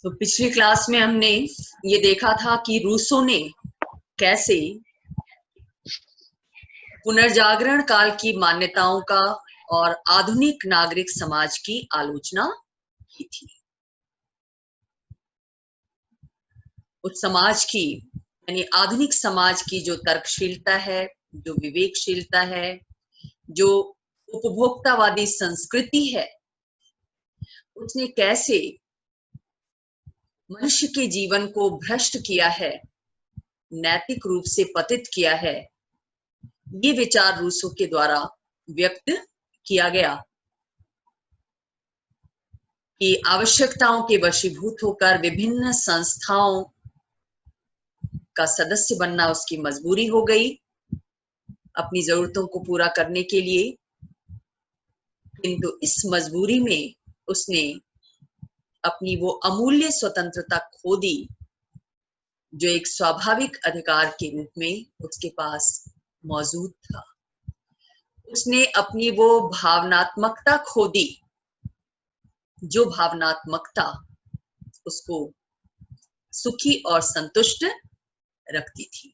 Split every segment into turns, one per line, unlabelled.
तो पिछली क्लास में हमने ये देखा था कि रूसो ने कैसे पुनर्जागरण काल की मान्यताओं का और आधुनिक नागरिक समाज की आलोचना की थी। उस समाज की यानी आधुनिक समाज की जो तर्कशीलता है, जो विवेकशीलता है, जो उपभोक्तावादी संस्कृति है, उसने कैसे मनुष्य के जीवन को भ्रष्ट किया है, नैतिक रूप से पतित किया है। ये विचार रूसो के द्वारा व्यक्त किया गया कि आवश्यकताओं के वशीभूत होकर विभिन्न संस्थाओं का सदस्य बनना उसकी मजबूरी हो गई अपनी जरूरतों को पूरा करने के लिए। किंतु इस मजबूरी में उसने अपनी वो अमूल्य स्वतंत्रता खो दी जो एक स्वाभाविक अधिकार के रूप में उसके पास मौजूद था। उसने अपनी वो भावनात्मकता खो दी जो भावनात्मकता उसको सुखी और संतुष्ट रखती थी।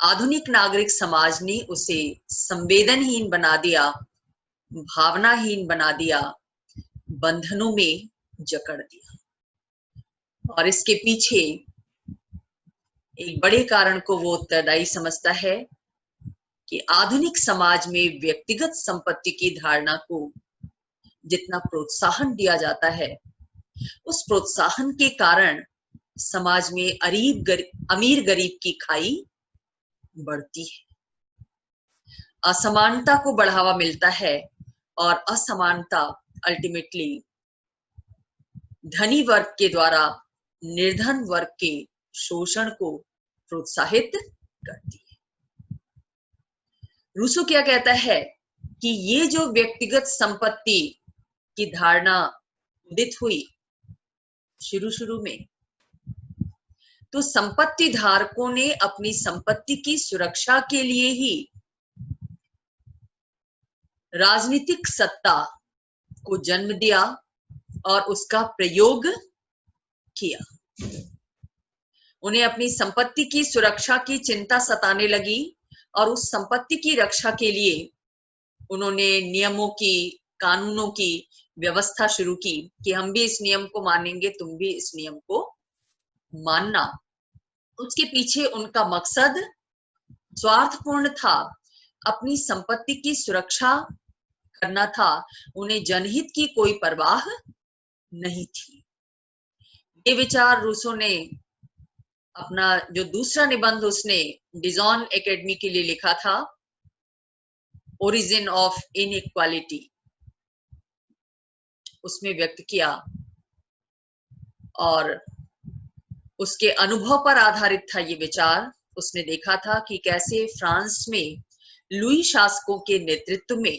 आधुनिक नागरिक समाज ने उसे संवेदनहीन बना दिया, भावनाहीन बना दिया, बंधनों में जकड़ दिया। और इसके पीछे एक बड़े कारण को वो उत्तरदायी समझता है कि आधुनिक समाज में व्यक्तिगत संपत्ति की धारणा को जितना प्रोत्साहन दिया जाता है, उस प्रोत्साहन के कारण समाज में अमीर गरीब की खाई बढ़ती है, असमानता को बढ़ावा मिलता है और असमानता अल्टीमेटली धनी वर्ग के द्वारा निर्धन वर्ग के शोषण को प्रोत्साहित करती है। रूसो क्या कहता है कि ये जो व्यक्तिगत संपत्ति की धारणा उदित हुई शुरू में, तो संपत्ति धारकों ने अपनी संपत्ति की सुरक्षा के लिए ही राजनीतिक सत्ता को जन्म दिया और उसका प्रयोग किया। उन्हें अपनी संपत्ति की सुरक्षा की चिंता सताने लगी और उस संपत्ति की रक्षा के लिए उन्होंने नियमों की, कानूनों की व्यवस्था शुरू की कि हम भी इस नियम को मानेंगे, तुम भी इस नियम को मानना। उसके पीछे उनका मकसद स्वार्थपूर्ण था, अपनी संपत्ति की सुरक्षा करना था। उन्हें जनहित की कोई परवाह नहीं थी। ये विचार रूसो ने अपना जो दूसरा निबंध उसने डिजॉन एकेडमी के लिए लिखा था, ओरिजिन ऑफ इनइक्वालिटी, उसमें व्यक्त किया और उसके अनुभव पर आधारित था ये विचार। उसने देखा था कि कैसे फ्रांस में लुई शासकों के नेतृत्व में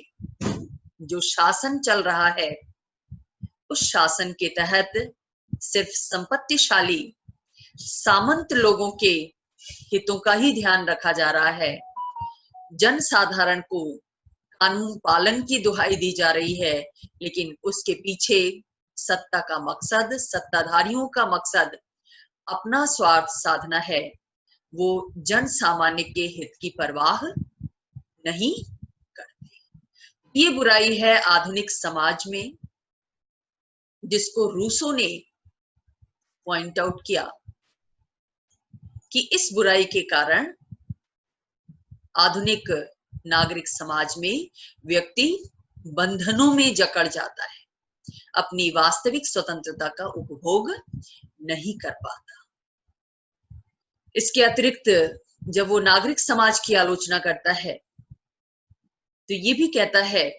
जो शासन चल रहा है, उस शासन के तहत सिर्फ संपत्तिशाली सामंत लोगों के हितों का ही ध्यान रखा जा रहा है। जन साधारण को कानून पालन की दुहाई दी जा रही है, लेकिन उसके पीछे सत्ता का मकसद, सत्ताधारियों का मकसद अपना स्वार्थ साधना है। वो जन सामान्य के हित की परवाह नहीं करते। ये बुराई है आधुनिक समाज में, जिसको रूसो ने पॉइंट आउट किया कि इस बुराई के कारण आधुनिक नागरिक समाज में व्यक्ति बंधनों में जकड़ जाता है, अपनी वास्तविक स्वतंत्रता का उपभोग नहीं कर पाता। इसके अतिरिक्त जब वो नागरिक समाज की आलोचना करता है तो ये भी कहता है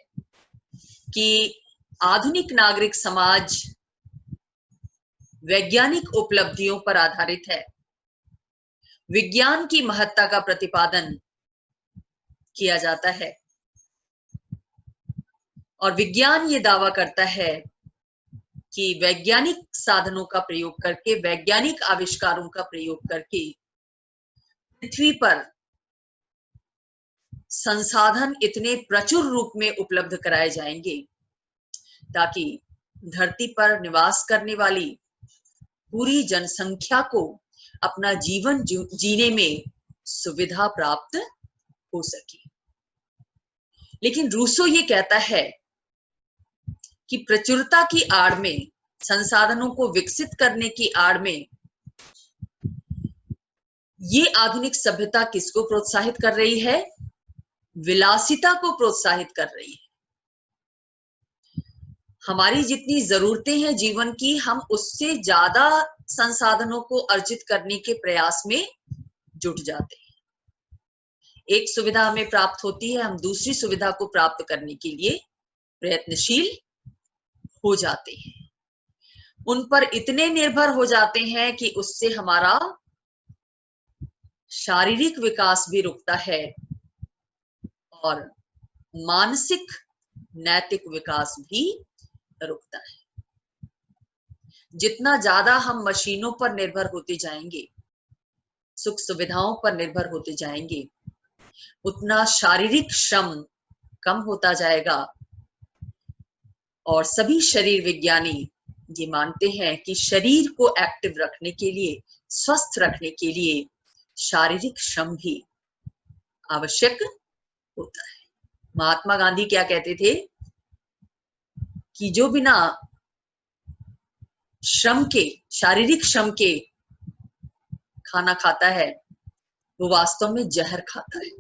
कि आधुनिक नागरिक समाज वैज्ञानिक उपलब्धियों पर आधारित है। विज्ञान की महत्ता का प्रतिपादन किया जाता है और विज्ञान ये दावा करता है कि वैज्ञानिक साधनों का प्रयोग करके, वैज्ञानिक आविष्कारों का प्रयोग करके पृथ्वी पर संसाधन इतने प्रचुर रूप में उपलब्ध कराए जाएंगे ताकि धरती पर निवास करने वाली पूरी जनसंख्या को अपना जीवन जीने में सुविधा प्राप्त हो सके। लेकिन रूसो ये कहता है कि प्रचुरता की आड़ में, संसाधनों को विकसित करने की आड़ में ये आधुनिक सभ्यता किसको प्रोत्साहित कर रही है? विलासिता को प्रोत्साहित कर रही है। हमारी जितनी जरूरतें हैं जीवन की, हम उससे ज्यादा संसाधनों को अर्जित करने के प्रयास में जुट जाते हैं। एक सुविधा हमें प्राप्त होती है, हम दूसरी सुविधा को प्राप्त करने के लिए प्रयत्नशील हो जाते हैं, उन पर इतने निर्भर हो जाते हैं कि उससे हमारा शारीरिक विकास भी रुकता है और मानसिक नैतिक विकास भी रुकता है। जितना ज्यादा हम मशीनों पर निर्भर होते जाएंगे, सुख सुविधाओं पर निर्भर होते जाएंगे, उतना शारीरिक श्रम कम होता जाएगा। और सभी शरीर विज्ञानी ये मानते हैं कि शरीर को एक्टिव रखने के लिए, स्वस्थ रखने के लिए शारीरिक श्रम भी आवश्यक होता है। महात्मा गांधी क्या कहते थे कि जो बिना श्रम के, शारीरिक श्रम के खाना खाता है वो वास्तव में जहर खाता है,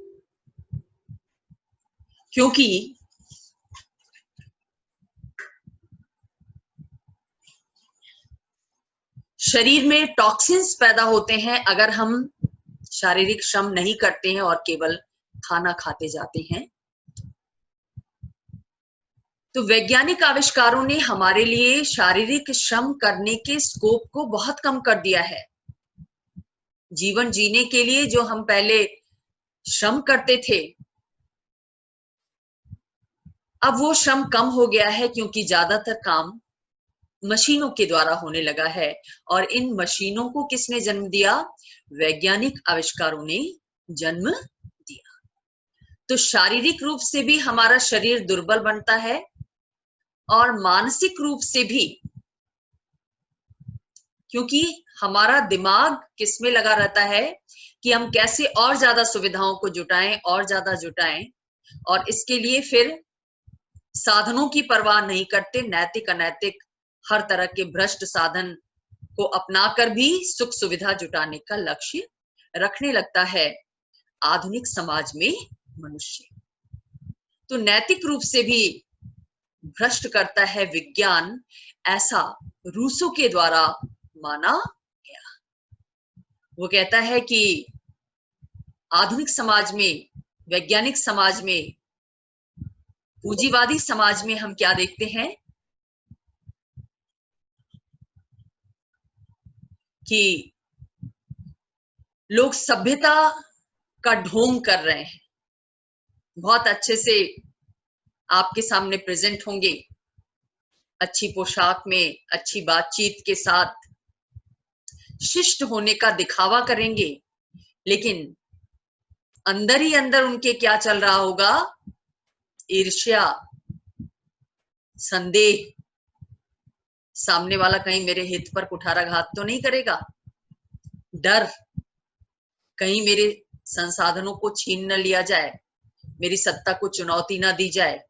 क्योंकि शरीर में टॉक्सिन्स पैदा होते हैं अगर हम शारीरिक श्रम नहीं करते हैं और केवल खाना खाते जाते हैं। तो वैज्ञानिक आविष्कारों ने हमारे लिए शारीरिक श्रम करने के स्कोप को बहुत कम कर दिया है। जीवन जीने के लिए जो हम पहले श्रम करते थे, अब वो श्रम कम हो गया है, क्योंकि ज्यादातर काम मशीनों के द्वारा होने लगा है। और इन मशीनों को किसने जन्म दिया? वैज्ञानिक आविष्कारों ने जन्म दिया। तो शारीरिक रूप से भी हमारा शरीर दुर्बल बनता है और मानसिक रूप से भी, क्योंकि हमारा दिमाग किसमें लगा रहता है कि हम कैसे और ज्यादा सुविधाओं को जुटाएं और ज्यादा जुटाएं, और इसके लिए फिर साधनों की परवाह नहीं करते, नैतिक अनैतिक हर तरह के भ्रष्ट साधन को अपनाकर भी सुख सुविधा जुटाने का लक्ष्य रखने लगता है आधुनिक समाज में मनुष्य। तो नैतिक रूप से भी भ्रष्ट करता है विज्ञान, ऐसा रूसो के द्वारा माना गया। वो कहता है कि आधुनिक समाज में, वैज्ञानिक समाज में, पूंजीवादी समाज में हम क्या देखते हैं कि लोग सभ्यता का ढोंग कर रहे हैं, बहुत अच्छे से आपके सामने प्रेजेंट होंगे, अच्छी पोशाक में, अच्छी बातचीत के साथ शिष्ट होने का दिखावा करेंगे, लेकिन अंदर ही अंदर उनके क्या चल रहा होगा? ईर्ष्या, संदेह, सामने वाला कहीं मेरे हित पर कुठाराघात तो नहीं करेगा, डर, कहीं मेरे संसाधनों को छीन न लिया जाए, मेरी सत्ता को चुनौती ना दी जाए।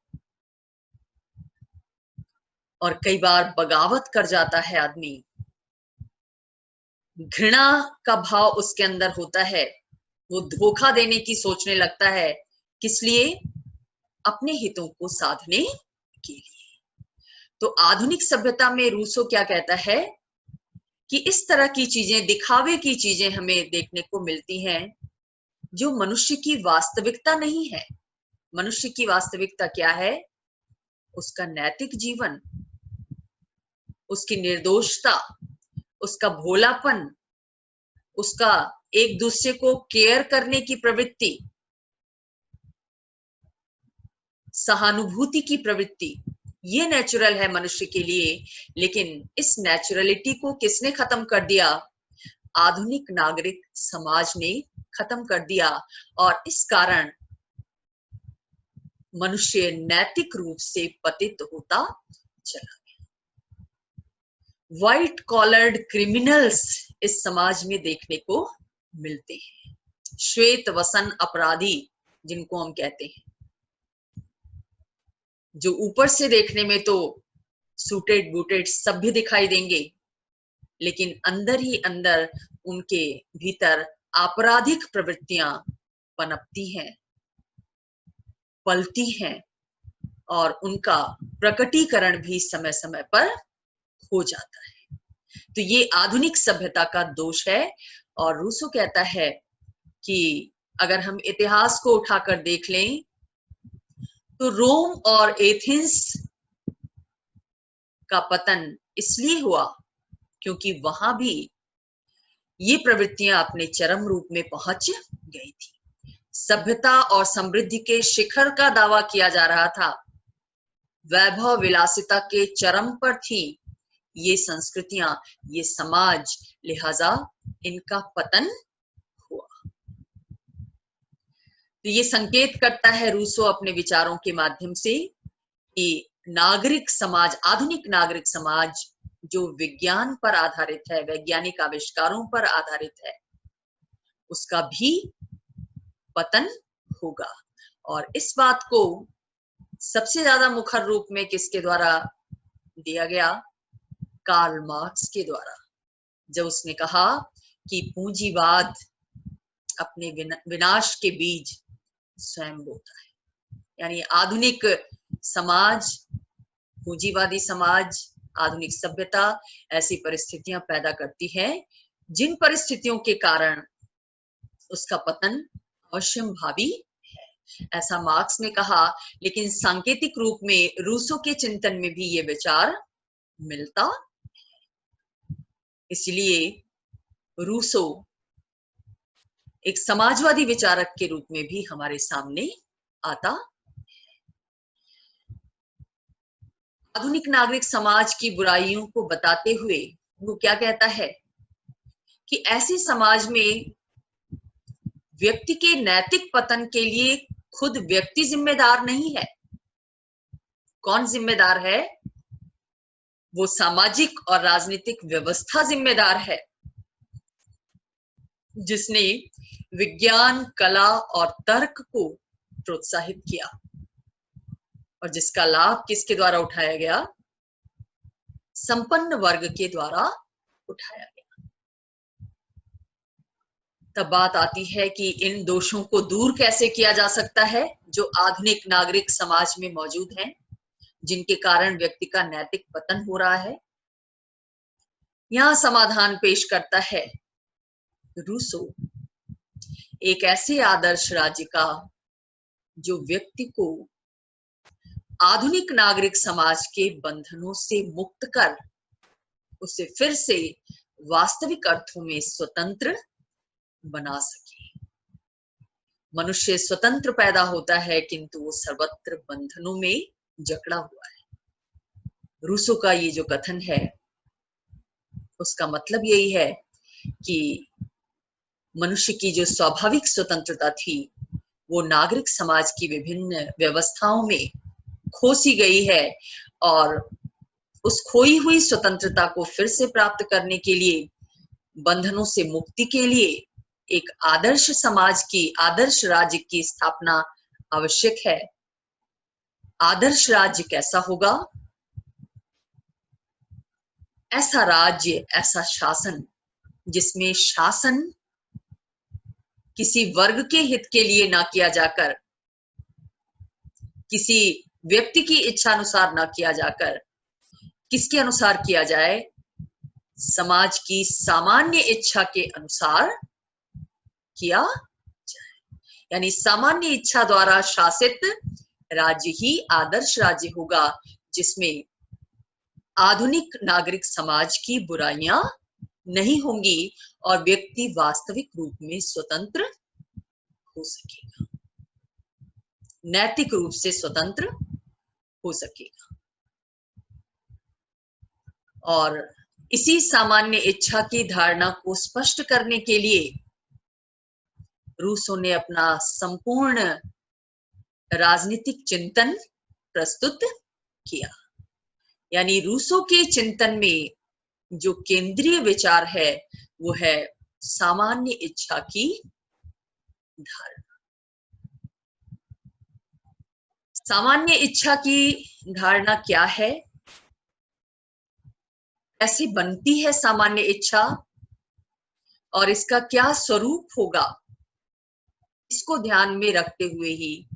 और कई बार बगावत कर जाता है आदमी, घृणा का भाव उसके अंदर होता है, वो धोखा देने की सोचने लगता है। किस लिए? अपने हितों को साधने के लिए। तो आधुनिक सभ्यता में रूसो क्या कहता है कि इस तरह की चीजें, दिखावे की चीजें हमें देखने को मिलती हैं जो मनुष्य की वास्तविकता नहीं है। मनुष्य की वास्तविकता क्या है? उसका नैतिक जीवन, उसकी निर्दोषता, उसका भोलापन, उसका एक दूसरे को केयर करने की प्रवृत्ति, सहानुभूति की प्रवृत्ति, ये नेचुरल है मनुष्य के लिए। लेकिन इस नेचुरलिटी को किसने खत्म कर दिया? आधुनिक नागरिक समाज ने खत्म कर दिया। और इस कारण मनुष्य नैतिक रूप से पतित होता चला गया। व्हाइट कॉलर्ड क्रिमिनल्स इस समाज में देखने को मिलते हैं। श्वेत वसन अपराधी जिनको हम कहते हैं, जो ऊपर से देखने में तो सूटेड बूटेड सभ्य दिखाई देंगे, लेकिन अंदर ही अंदर उनके भीतर आपराधिक प्रवृत्तियां पनपती हैं, पलती हैं, और उनका प्रकटीकरण भी समय समय पर हो जाता है। तो ये आधुनिक सभ्यता का दोष है। और रूसो कहता है कि अगर हम इतिहास को उठाकर देख लें तो रोम और एथेंस का पतन इसलिए हुआ क्योंकि वहां भी ये प्रवृत्तियां अपने चरम रूप में पहुंच गई थी। सभ्यता और समृद्धि के शिखर का दावा किया जा रहा था, वैभव विलासिता के चरम पर थी ये संस्कृतियां, ये समाज, लिहाजा इनका पतन हुआ। तो ये संकेत करता है रूसो अपने विचारों के माध्यम से कि नागरिक समाज, आधुनिक नागरिक समाज जो विज्ञान पर आधारित है, वैज्ञानिक आविष्कारों पर आधारित है, उसका भी पतन होगा। और इस बात को सबसे ज्यादा मुखर रूप में किसके द्वारा दिया गया? कार्ल मार्क्स के द्वारा, जब उसने कहा कि पूंजीवाद अपने विनाश के बीज स्वयं बोता है। यानी आधुनिक समाज, पूंजीवादी समाज, आधुनिक सभ्यता ऐसी परिस्थितियां पैदा करती है जिन परिस्थितियों के कारण उसका पतन अवश्यंभावी है, ऐसा मार्क्स ने कहा। लेकिन सांकेतिक रूप में रूसो के चिंतन में भी ये विचार मिलता। इसलिए रूसो एक समाजवादी विचारक के रूप में भी हमारे सामने आता। आधुनिक नागरिक समाज की बुराइयों को बताते हुए वो क्या कहता है कि ऐसे समाज में व्यक्ति के नैतिक पतन के लिए खुद व्यक्ति जिम्मेदार नहीं है। कौन जिम्मेदार है? वो सामाजिक और राजनीतिक व्यवस्था जिम्मेदार है, जिसने विज्ञान, कला और तर्क को प्रोत्साहित किया और जिसका लाभ किसके द्वारा उठाया गया? संपन्न वर्ग के द्वारा उठाया गया। तब बात आती है कि इन दोषों को दूर कैसे किया जा सकता है जो आधुनिक नागरिक समाज में मौजूद हैं, जिनके कारण व्यक्ति का नैतिक पतन हो रहा है। यहां समाधान पेश करता है रूसो एक ऐसे आदर्श राज्य का जो व्यक्ति को आधुनिक नागरिक समाज के बंधनों से मुक्त कर उसे फिर से वास्तविक अर्थों में स्वतंत्र बना सके। मनुष्य स्वतंत्र पैदा होता है किंतु वो सर्वत्र बंधनों में जकड़ा हुआ है। रूसो का ये जो कथन है उसका मतलब यही है कि मनुष्य की जो स्वाभाविक स्वतंत्रता थी वो नागरिक समाज की विभिन्न व्यवस्थाओं में खोसी गई है, और उस खोई हुई स्वतंत्रता को फिर से प्राप्त करने के लिए, बंधनों से मुक्ति के लिए एक आदर्श समाज की, आदर्श राज्य की स्थापना आवश्यक है। आदर्श राज्य कैसा होगा? ऐसा राज्य, ऐसा शासन जिसमें शासन किसी वर्ग के हित के लिए ना किया जाकर, किसी व्यक्ति की इच्छा अनुसार ना किया जाकर, किसके अनुसार किया जाए? समाज की सामान्य इच्छा के अनुसार किया जाए। यानी सामान्य इच्छा द्वारा शासित राज्य ही आदर्श राज्य होगा, जिसमें आधुनिक नागरिक समाज की बुराइयां नहीं होंगी और व्यक्ति वास्तविक रूप में स्वतंत्र हो सकेगा, नैतिक रूप से स्वतंत्र हो सकेगा। और इसी सामान्य इच्छा की धारणा को स्पष्ट करने के लिए रूसो ने अपना संपूर्ण राजनीतिक चिंतन प्रस्तुत किया। यानी रूसो के चिंतन में जो केंद्रीय विचार है वो है सामान्य इच्छा की धारणा। सामान्य इच्छा की धारणा क्या है, कैसे बनती है सामान्य इच्छा और इसका क्या स्वरूप होगा, इसको ध्यान में रखते हुए ही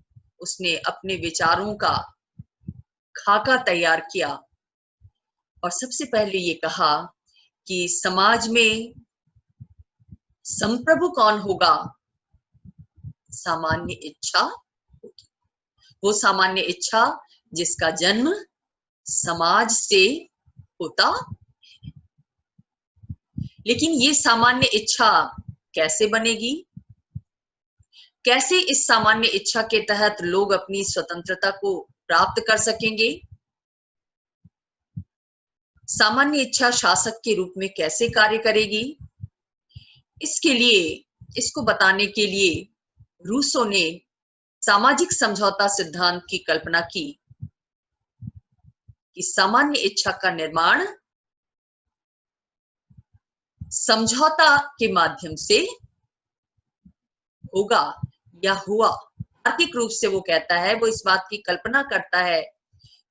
उसने अपने विचारों का खाका तैयार किया और सबसे पहले ये कहा कि समाज में संप्रभु कौन होगा, सामान्य इच्छा होगी। वो सामान्य इच्छा जिसका जन्म समाज से होता। लेकिन ये सामान्य इच्छा कैसे बनेगी, कैसे इस सामान्य इच्छा के तहत लोग अपनी स्वतंत्रता को प्राप्त कर सकेंगे, सामान्य इच्छा शासक के रूप में कैसे कार्य करेगी, इसके लिए, इसको बताने के लिए रूसो ने सामाजिक समझौता सिद्धांत की कल्पना की कि सामान्य इच्छा का निर्माण समझौता के माध्यम से होगा या हुआ। तार्किक रूप से वो कहता है, वो इस बात की कल्पना करता है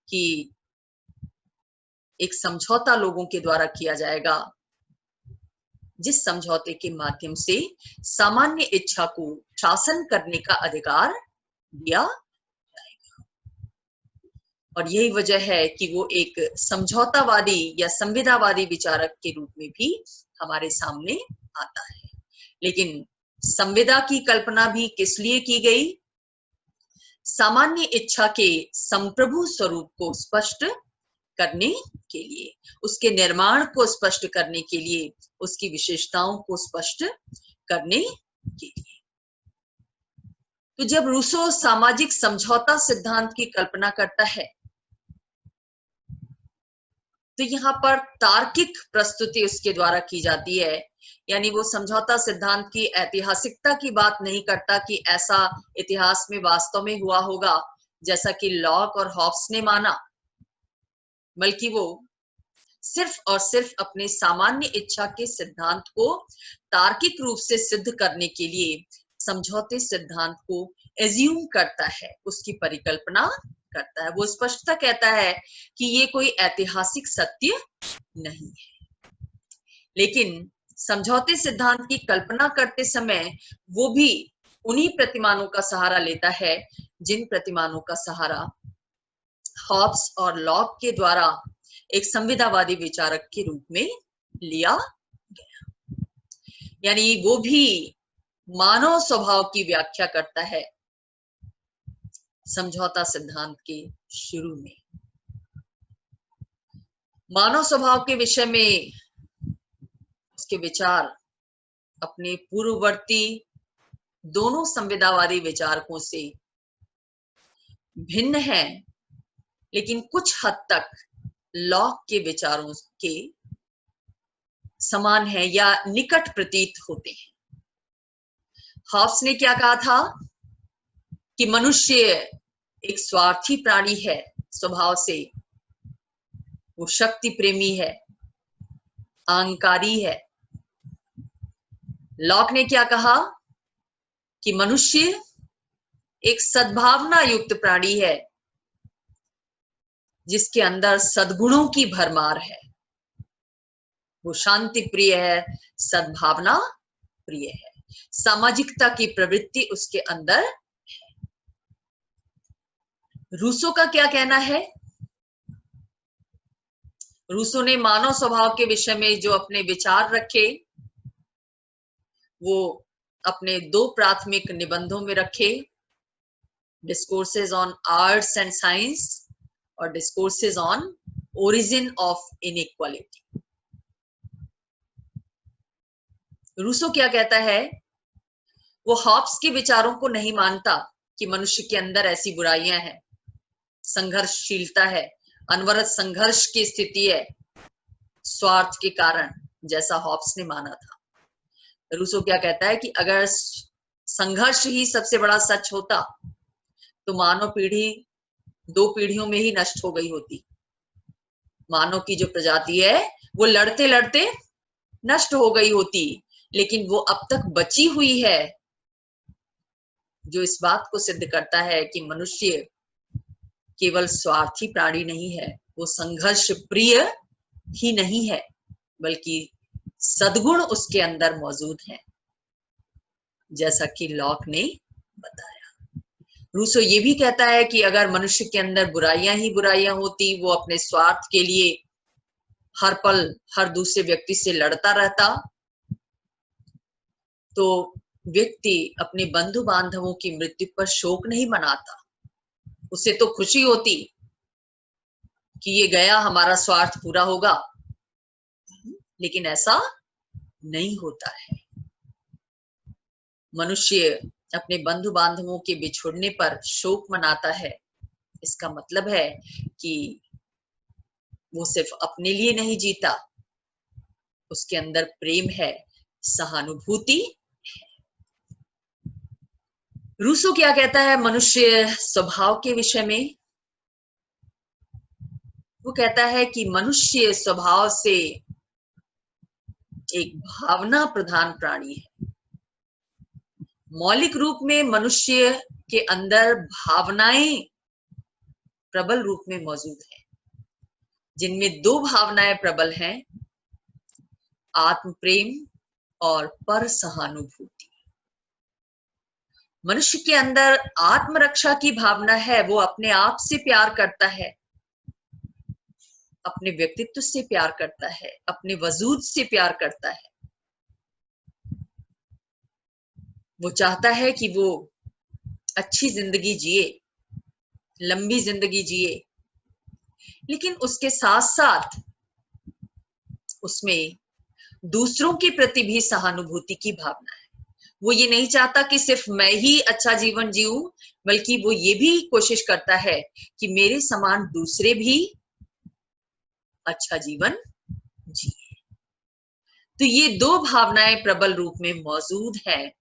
कि एक समझौता लोगों के द्वारा किया जाएगा, जिस समझौते के माध्यम से सामान्य इच्छा को शासन करने का अधिकार दिया जाएगा। और यही वजह है कि वो एक समझौतावादी या संविदावादी विचारक के रूप में भी हमारे सामने आता है। लेकिन संविदा की कल्पना भी किस लिए की गई, सामान्य इच्छा के संप्रभु स्वरूप को स्पष्ट करने के लिए, उसके निर्माण को स्पष्ट करने के लिए, उसकी विशेषताओं को स्पष्ट करने के लिए। तो जब रूसो सामाजिक समझौता सिद्धांत की कल्पना करता है तो यहाँ पर तार्किक प्रस्तुति उसके द्वारा की जाती है। यानी वो समझौता सिद्धांत की ऐतिहासिकता की बात नहीं करता कि ऐसा इतिहास में वास्तव में हुआ होगा जैसा कि लॉक और हॉब्स ने माना, बल्कि वो सिर्फ और सिर्फ अपने सामान्य इच्छा के सिद्धांत को तार्किक रूप से सिद्ध करने के लिए समझौते सिद्धांत को एज्यूम करता है, उसकी परिकल्पना करता है। वो स्पष्टता कहता है कि ये कोई ऐतिहासिक सत्य नहीं है। लेकिन समझौते सिद्धांत की कल्पना करते समय वो भी उन्हीं प्रतिमानों का सहारा लेता है जिन प्रतिमानों का सहारा हॉब्स और लॉक के द्वारा एक संविदावादी विचारक के रूप में लिया गया। यानी वो भी मानव स्वभाव की व्याख्या करता है समझौता सिद्धांत के शुरू में। मानव स्वभाव के विषय में उसके विचार अपने पूर्ववर्ती दोनों संविदावादी विचारकों से भिन्न हैं, लेकिन कुछ हद तक लॉक के विचारों के समान है या निकट प्रतीत होते हैं। हॉब्स ने क्या कहा था कि मनुष्य एक स्वार्थी प्राणी है स्वभाव से, वो शक्ति प्रेमी है, अहंकारी है। लॉक ने क्या कहा कि मनुष्य एक सद्भावना युक्त प्राणी है जिसके अंदर सद्गुणों की भरमार है, वो शांति प्रिय है, सद्भावना प्रिय है, सामाजिकता की प्रवृत्ति उसके अंदर है। रूसो का क्या कहना है, रूसो ने मानव स्वभाव के विषय में जो अपने विचार रखे वो अपने दो प्राथमिक निबंधों में रखे, discourses on arts and science और discourses on origin of inequality. Rousseau क्या कहता है, वो हॉब्स के विचारों को नहीं मानता कि मनुष्य के अंदर ऐसी बुराइयां हैं, संघर्षशीलता है, अनवरत संघर्ष की स्थिति है स्वार्थ के कारण, जैसा हॉब्स ने माना था। रूसो क्या कहता है कि अगर संघर्ष ही सबसे बड़ा सच होता तो मानव पीढ़ी 2 पीढ़ियों में ही नष्ट हो गई होती। मानव की जो प्रजाति है वो लड़ते लड़ते नष्ट हो गई होती, लेकिन वो अब तक बची हुई है, जो इस बात को सिद्ध करता है कि मनुष्य केवल स्वार्थी प्राणी नहीं है, वो संघर्ष प्रिय ही नहीं है, बल्कि सद्गुण उसके अंदर मौजूद है, जैसा कि लॉक ने बताया। रूसो ये भी कहता है कि अगर मनुष्य के अंदर बुराइयां ही बुराइयां होती, वो अपने स्वार्थ के लिए हर पल हर दूसरे व्यक्ति से लड़ता रहता, तो व्यक्ति अपने बंधु बांधवों की मृत्यु पर शोक नहीं मनाता, उसे तो खुशी होती कि ये गया, हमारा स्वार्थ पूरा होगा। लेकिन ऐसा नहीं होता है। मनुष्य अपने बंधु बांधवों के बिछुड़ने पर शोक मनाता है। इसका मतलब है कि वो सिर्फ अपने लिए नहीं जीता, उसके अंदर प्रेम है, सहानुभूति है। रूसो क्या कहता है मनुष्य स्वभाव के विषय में? वो कहता है कि मनुष्य स्वभाव से एक भावना प्रधान प्राणी है। मौलिक रूप में मनुष्य के अंदर भावनाएं प्रबल रूप में मौजूद हैं, जिनमें दो भावनाएं प्रबल हैं, आत्म प्रेम और पर सहानुभूति। मनुष्य के अंदर आत्मरक्षा की भावना है, वो अपने आप से प्यार करता है, अपने व्यक्तित्व से प्यार करता है, अपने वजूद से प्यार करता है। वो चाहता है कि वो अच्छी जिंदगी जिए, लंबी जिंदगी जिए, लेकिन उसके साथ साथ उसमें दूसरों के प्रति भी सहानुभूति की भावना है। वो ये नहीं चाहता कि सिर्फ मैं ही अच्छा जीवन जीऊं, बल्कि वो ये भी कोशिश करता है कि मेरे समान दूसरे भी अच्छा जीवन जिए। तो ये दो भावनाएं प्रबल रूप में मौजूद है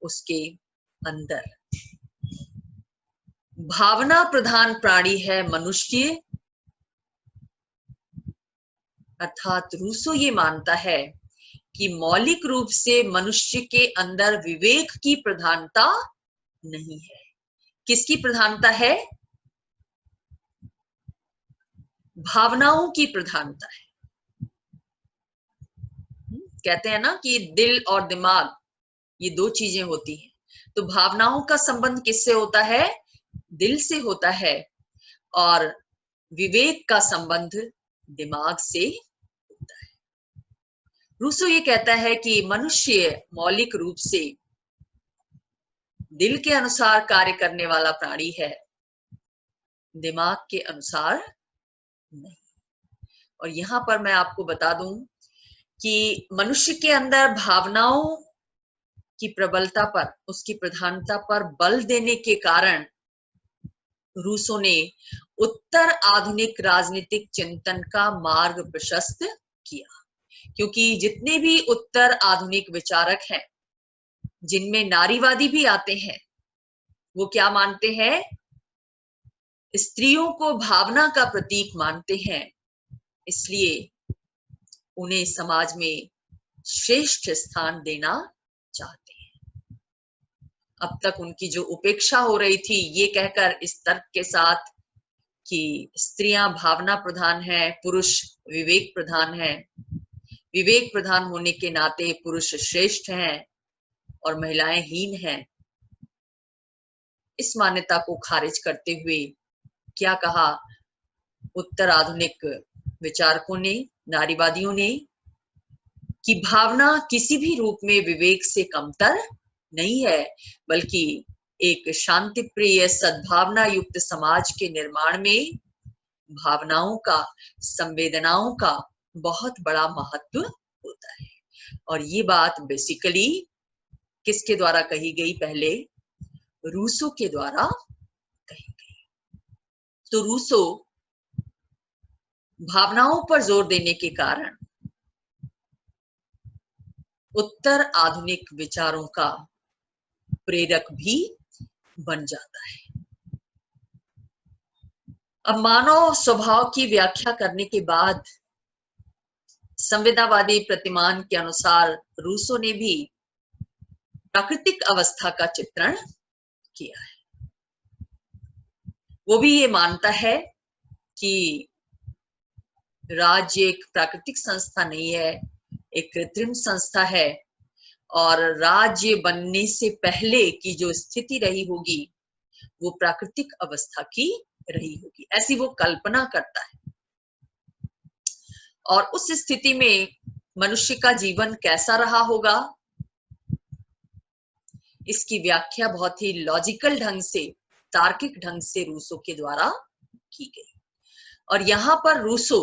उसके अंदर। भावना प्रधान प्राणी है मनुष्य, अर्थात रूसो ये मानता है कि मौलिक रूप से मनुष्य के अंदर विवेक की प्रधानता नहीं है। किसकी प्रधानता है? भावनाओं की प्रधानता है। कहते हैं ना कि दिल और दिमाग ये दो चीजें होती हैं, तो भावनाओं का संबंध किससे होता है? दिल से होता है, और विवेक का संबंध दिमाग से होता है। रूसो ये कहता है कि मनुष्य मौलिक रूप से दिल के अनुसार कार्य करने वाला प्राणी है, दिमाग के अनुसार नहीं। और यहां पर मैं आपको बता दूं कि मनुष्य के अंदर भावनाओं की प्रबलता पर, उसकी प्रधानता पर बल देने के कारण रूसो ने उत्तर आधुनिक राजनीतिक चिंतन का मार्ग प्रशस्त किया। क्योंकि जितने भी उत्तर आधुनिक विचारक हैं, जिनमें नारीवादी भी आते हैं, वो क्या मानते हैं? स्त्रियों को भावना का प्रतीक मानते हैं, इसलिए उन्हें समाज में श्रेष्ठ स्थान देना चाहते हैं। अब तक उनकी जो उपेक्षा हो रही थी, ये कहकर इस तर्क के साथ कि स्त्रियां भावना प्रधान है, पुरुष विवेक प्रधान है, विवेक प्रधान होने के नाते पुरुष श्रेष्ठ हैं और महिलाएं हीन हैं, इस मान्यता को खारिज करते हुए क्या कहा उत्तर आधुनिक विचारकों ने, नारीवादियों ने, कि भावना किसी भी रूप में विवेक से कमतर नहीं है, बल्कि एक शांति प्रिय सद्भावना युक्त समाज के निर्माण में भावनाओं का, संवेदनाओं का बहुत बड़ा महत्व होता है। और ये बात बेसिकली किसके द्वारा कही गई? पहले रूसो के द्वारा कही गई। तो रूसो भावनाओं पर जोर देने के कारण उत्तर आधुनिक विचारों का प्रेरक भी बन जाता है। अब मानव स्वभाव की व्याख्या करने के बाद संवेदनावादी प्रतिमान के अनुसार रूसो ने भी प्राकृतिक अवस्था का चित्रण किया है। वो भी ये मानता है कि राज्य एक प्राकृतिक संस्था नहीं है, एक कृत्रिम संस्था है, और राज्य बनने से पहले की जो स्थिति रही होगी वो प्राकृतिक अवस्था की रही होगी, ऐसी वो कल्पना करता है। और उस स्थिति में मनुष्य का जीवन कैसा रहा होगा, इसकी व्याख्या बहुत ही लॉजिकल ढंग से, तार्किक ढंग से रूसो के द्वारा की गई। और यहां पर रूसो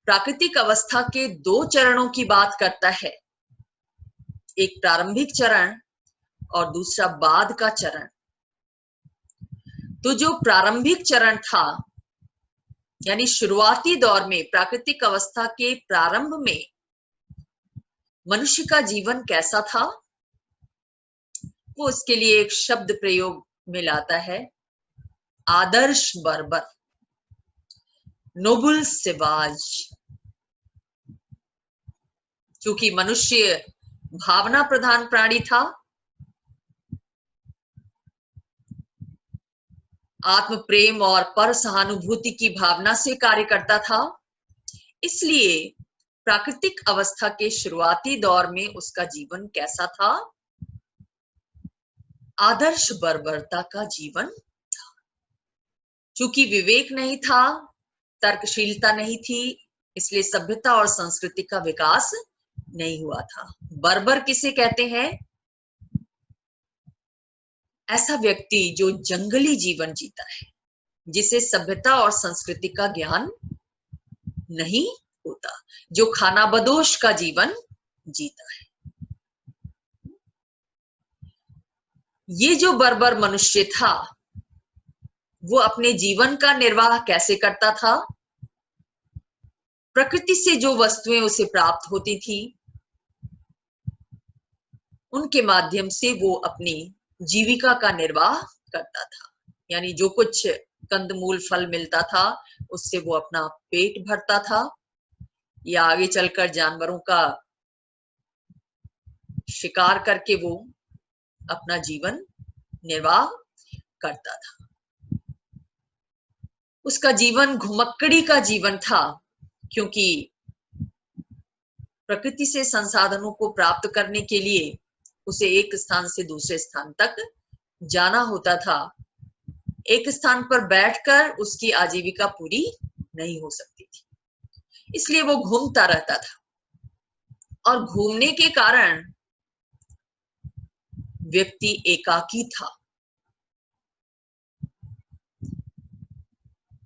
प्राकृतिक अवस्था के दो चरणों की बात करता है, एक प्रारंभिक चरण और दूसरा बाद का चरण। तो जो प्रारंभिक चरण था, यानी शुरुआती दौर में, प्राकृतिक अवस्था के प्रारंभ में मनुष्य का जीवन कैसा था, वो उसके लिए एक शब्द प्रयोग में लाता है, आदर्श बर्बर, नोबल सेवाज। क्योंकि मनुष्य भावना प्रधान प्राणी था, आत्म प्रेम और पर सहानुभूति की भावना से कार्य करता था, इसलिए प्राकृतिक अवस्था के शुरुआती दौर में उसका जीवन कैसा था, आदर्श बर्बरता का जीवन था। चूंकि विवेक नहीं था, तर्कशीलता नहीं थी, इसलिए सभ्यता और संस्कृति का विकास नहीं हुआ था। बर्बर किसे कहते हैं? ऐसा व्यक्ति जो जंगली जीवन जीता है, जिसे सभ्यता और संस्कृति का ज्ञान नहीं होता, जो खानाबदोश का जीवन जीता है। ये जो बर्बर मनुष्य था, वो अपने जीवन का निर्वाह कैसे करता था? प्रकृति से जो वस्तुएं उसे प्राप्त होती थी, उनके माध्यम से वो अपनी जीविका का निर्वाह करता था। यानी जो कुछ कंदमूल फल मिलता था, उससे वो अपना पेट भरता था, या आगे चलकर जानवरों का शिकार करके वो अपना जीवन निर्वाह करता था। उसका जीवन घुमक्कड़ी का जीवन था, क्योंकि प्रकृति से संसाधनों को प्राप्त करने के लिए उसे एक स्थान से दूसरे स्थान तक जाना होता था। एक स्थान पर बैठकर उसकी आजीविका पूरी नहीं हो सकती थी, इसलिए वो घूमता रहता था। और घूमने के कारण व्यक्ति एकाकी था,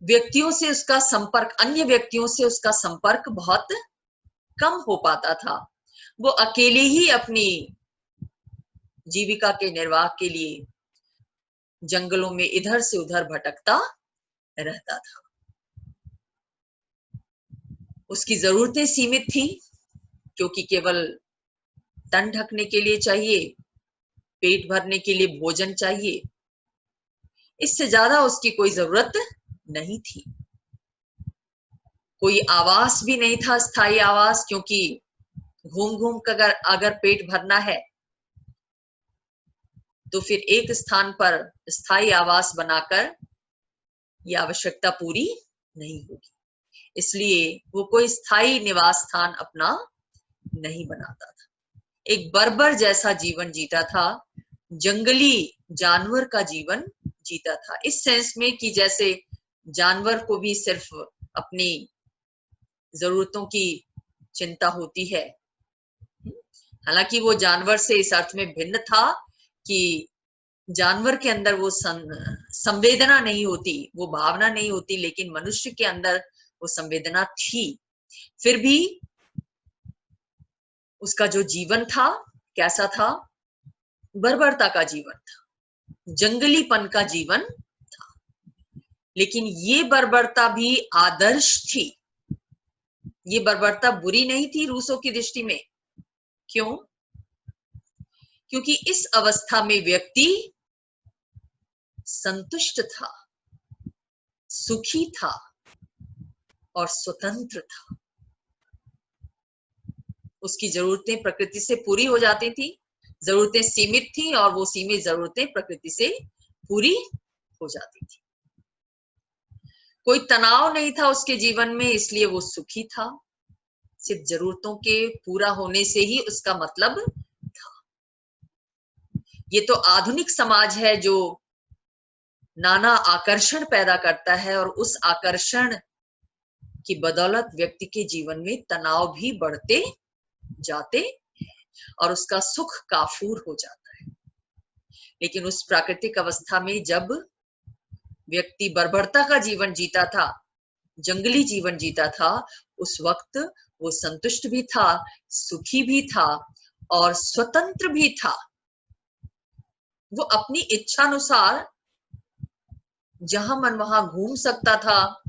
व्यक्तियों से उसका संपर्क, अन्य व्यक्तियों से उसका संपर्क बहुत कम हो पाता था। वो अकेले ही अपनी जीविका के निर्वाह के लिए जंगलों में इधर से उधर भटकता रहता था। उसकी जरूरतें सीमित थी, क्योंकि केवल तन ढकने के लिए चाहिए, पेट भरने के लिए भोजन चाहिए, इससे ज्यादा उसकी कोई जरूरत नहीं थी। कोई आवास भी नहीं था, स्थायी आवास, क्योंकि घूम घूम कर अगर पेट भरना है तो फिर एक स्थान पर स्थायी आवास बनाकर यह आवश्यकता पूरी नहीं होगी। इसलिए वो कोई स्थायी निवास स्थान अपना नहीं बनाता था। एक बर्बर जैसा जीवन जीता था, जंगली जानवर का जीवन जीता था, इस सेंस में कि जैसे जानवर को भी सिर्फ अपनी जरूरतों की चिंता होती है। हालांकि वो जानवर से इस अर्थ में भिन्न था कि जानवर के अंदर वो संवेदना नहीं होती, वो भावना नहीं होती, लेकिन मनुष्य के अंदर वो संवेदना थी। फिर भी उसका जो जीवन था कैसा था? बर्बरता का जीवन था, जंगलीपन का जीवन था। लेकिन ये बर्बरता भी आदर्श थी, ये बर्बरता बुरी नहीं थी रूसों की दृष्टि में। क्यों? क्योंकि इस अवस्था में व्यक्ति संतुष्ट था, सुखी था और स्वतंत्र था। उसकी जरूरतें प्रकृति से पूरी हो जाती थी, जरूरतें सीमित थी और वो सीमित जरूरतें प्रकृति से पूरी हो जाती थी। कोई तनाव नहीं था उसके जीवन में, इसलिए वो सुखी था। सिर्फ जरूरतों के पूरा होने से ही उसका मतलब था। ये तो आधुनिक समाज है जो नाना आकर्षण पैदा करता है और उस आकर्षण की बदौलत व्यक्ति के जीवन में तनाव भी बढ़ते जाते और उसका सुख काफूर हो जाता है। लेकिन उस प्राकृतिक अवस्था में जब व्यक्ति बर्बरता का जीवन जीता था, जंगली जीवन जीता था, उस वक्त वो संतुष्ट भी था, सुखी भी था और स्वतंत्र भी था। वो अपनी इच्छानुसार जहां मन वहां घूम सकता था,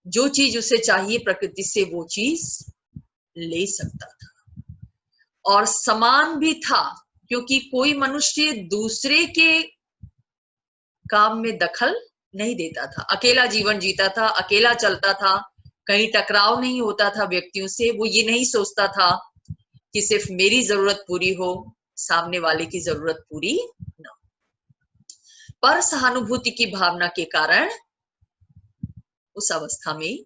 जो चीज उसे चाहिए प्रकृति से वो चीज ले सकता था और समान भी था, क्योंकि कोई मनुष्य दूसरे के काम में दखल नहीं देता था। अकेला जीवन जीता था, अकेला चलता था, कहीं टकराव नहीं होता था व्यक्तियों से। वो ये नहीं सोचता था कि सिर्फ मेरी जरूरत पूरी हो, सामने वाले की जरूरत पूरी न हो। पर सहानुभूति की भावना के कारण उस अवस्था में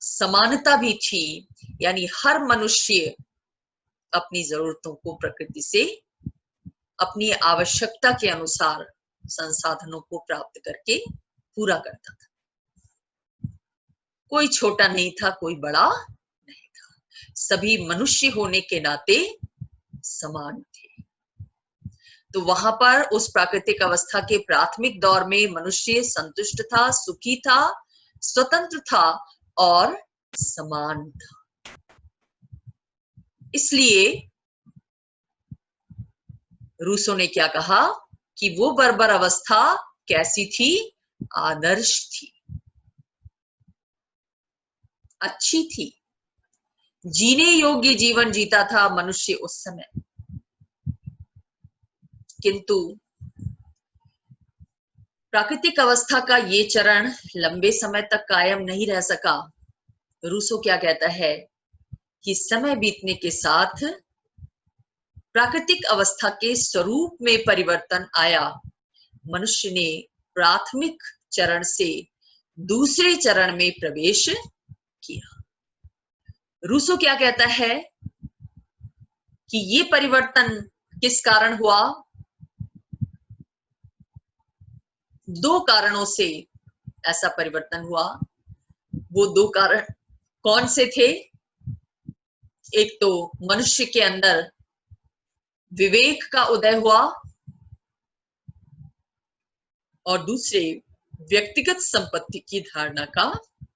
समानता भी थी, यानी हर मनुष्य अपनी जरूरतों को प्रकृति से अपनी आवश्यकता के अनुसार संसाधनों को प्राप्त करके पूरा करता था। कोई छोटा नहीं था, कोई बड़ा नहीं था, सभी मनुष्य होने के नाते समान थे। तो वहां पर उस प्राकृतिक अवस्था के प्राथमिक दौर में मनुष्य संतुष्ट था, सुखी था, स्वतंत्र था और समान था। इसलिए रूसो ने क्या कहा कि वो बर्बर अवस्था कैसी थी? आदर्श थी, अच्छी थी, जीने योग्य जीवन जीता था मनुष्य उस समय। किंतु प्राकृतिक अवस्था का ये चरण लंबे समय तक कायम नहीं रह सका। रूसो क्या कहता है कि समय बीतने के साथ प्राकृतिक अवस्था के स्वरूप में परिवर्तन आया। मनुष्य ने प्राथमिक चरण से दूसरे चरण में प्रवेश किया। रूसो क्या कहता है कि ये परिवर्तन किस कारण हुआ? दो कारणों से ऐसा परिवर्तन हुआ। वो दो कारण कौन से थे? एक तो मनुष्य के अंदर विवेक का उदय हुआ और दूसरे व्यक्तिगत संपत्ति की धारणा का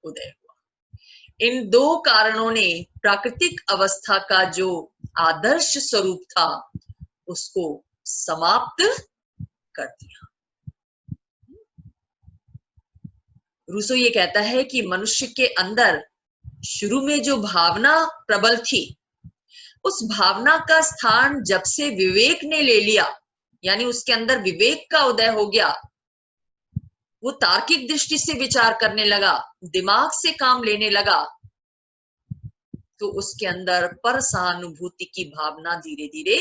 उदय हुआ। इन दो कारणों ने प्राकृतिक अवस्था का जो आदर्श स्वरूप था उसको समाप्त कर दिया। रूसो ये कहता है कि मनुष्य के अंदर शुरू में जो भावना प्रबल थी, उस भावना का स्थान जब से विवेक ने ले लिया, यानी उसके अंदर विवेक का उदय हो गया, वो तार्किक दृष्टि से विचार करने लगा, दिमाग से काम लेने लगा, तो उसके अंदर पर सहानुभूति की भावना धीरे धीरे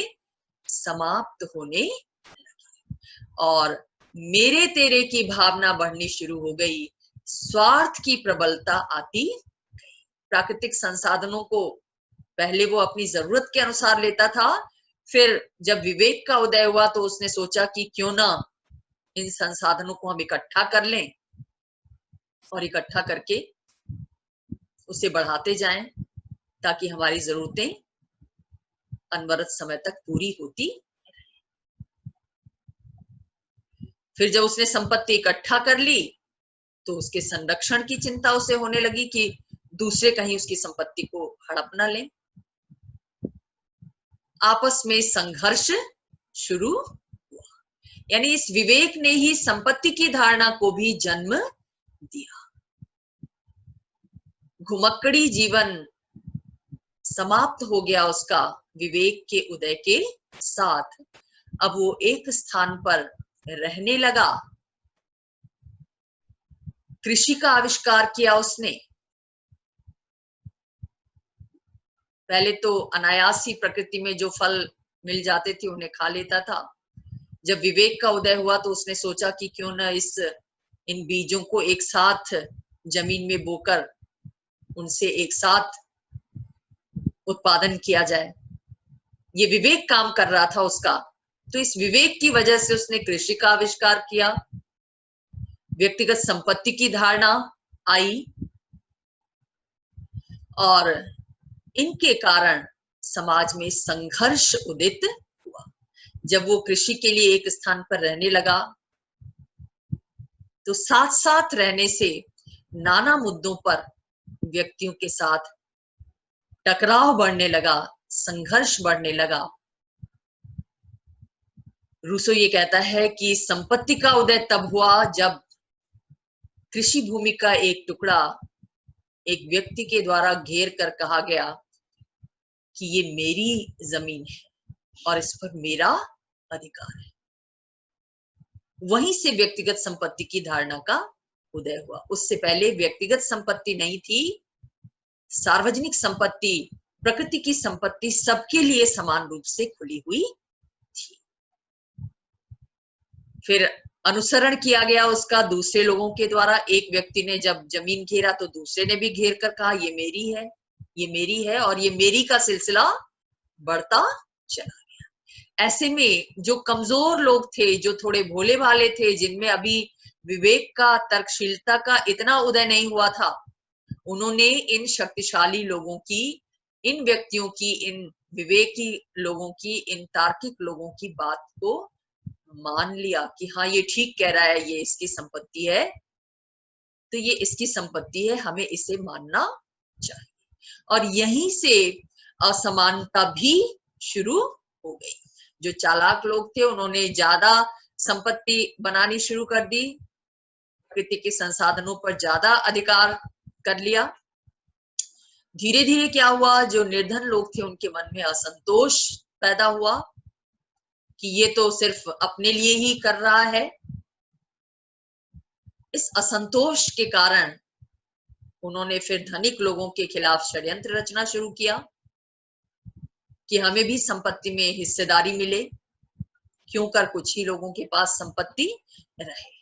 समाप्त होने लगी और मेरे तेरे की भावना बढ़नी शुरू हो गई। स्वार्थ की प्रबलता आती गई। प्राकृतिक संसाधनों को पहले वो अपनी जरूरत के अनुसार लेता था, फिर जब विवेक का उदय हुआ तो उसने सोचा कि क्यों ना इन संसाधनों को हम इकट्ठा कर लें और इकट्ठा करके उसे बढ़ाते जाएं ताकि हमारी जरूरतें अनवरत समय तक पूरी होती। फिर जब उसने संपत्ति इकट्ठा कर ली तो उसके संरक्षण की चिंता उसे होने लगी कि दूसरे कहीं उसकी संपत्ति को हड़प न लें। आपस में संघर्ष शुरू हुआ, यानी इस विवेक ने ही संपत्ति की धारणा को भी जन्म दिया। घुमक्कड़ी जीवन समाप्त हो गया उसका विवेक के उदय के साथ। अब वो एक स्थान पर रहने लगा कृषि का आविष्कार किया उसने। पहले तो अनायास ही प्रकृति में जो फल मिल जाते थे उन्हें खा लेता था। जब विवेक का उदय हुआ तो उसने सोचा कि क्यों न इन बीजों को एक साथ जमीन में बोकर उनसे एक साथ उत्पादन किया जाए। ये विवेक काम कर रहा था उसका। तो इस विवेक की वजह से उसने कृषि का आविष्कार किया। व्यक्तिगत संपत्ति की धारणा आई और इनके कारण समाज में संघर्ष उदित हुआ। जब वो कृषि के लिए एक स्थान पर रहने लगा तो साथ साथ रहने से नाना मुद्दों पर व्यक्तियों के साथ टकराव बढ़ने लगा, संघर्ष बढ़ने लगा। रूसो ये कहता है कि संपत्ति का उदय तब हुआ जब कृषि भूमि का एक टुकड़ा एक व्यक्ति के द्वारा घेर कर कहा गया कि ये मेरी जमीन है और इस पर मेरा अधिकार है। वहीं से व्यक्तिगत संपत्ति की धारणा का उदय हुआ। उससे पहले व्यक्तिगत संपत्ति नहीं थी, सार्वजनिक संपत्ति, प्रकृति की संपत्ति सबके लिए समान रूप से खुली हुई थी। फिर अनुसरण किया गया उसका दूसरे लोगों के द्वारा। एक व्यक्ति ने जब जमीन घेरा तो दूसरे ने भी घेर कर कहा ये मेरी है, ये मेरी है, और ये मेरी का सिलसिला बढ़ता चला गया। ऐसे में जो कमजोर लोग थे, जो थोड़े भोले भाले थे, जिनमें अभी विवेक का, तर्कशीलता का इतना उदय नहीं हुआ था, उन्होंने इन शक्तिशाली लोगों की, इन व्यक्तियों की, इन विवेकी लोगों की, इन तार्किक लोगों की बात को मान लिया कि हाँ ये ठीक कह रहा है, ये इसकी संपत्ति है, तो ये इसकी संपत्ति है, हमें इसे मानना चाहिए। और यहीं से असमानता भी शुरू हो गई। जो चालाक लोग थे उन्होंने ज्यादा संपत्ति बनानी शुरू कर दी, प्रकृति के संसाधनों पर ज्यादा अधिकार कर लिया। धीरे धीरे क्या हुआ, जो निर्धन लोग थे उनके मन में असंतोष पैदा हुआ कि ये तो सिर्फ अपने लिए ही कर रहा है। इस असंतोष के कारण उन्होंने फिर धनिक लोगों के खिलाफ षड्यंत्र रचना शुरू किया कि हमें भी संपत्ति में हिस्सेदारी मिले, क्यों कर कुछ ही लोगों के पास संपत्ति रहे।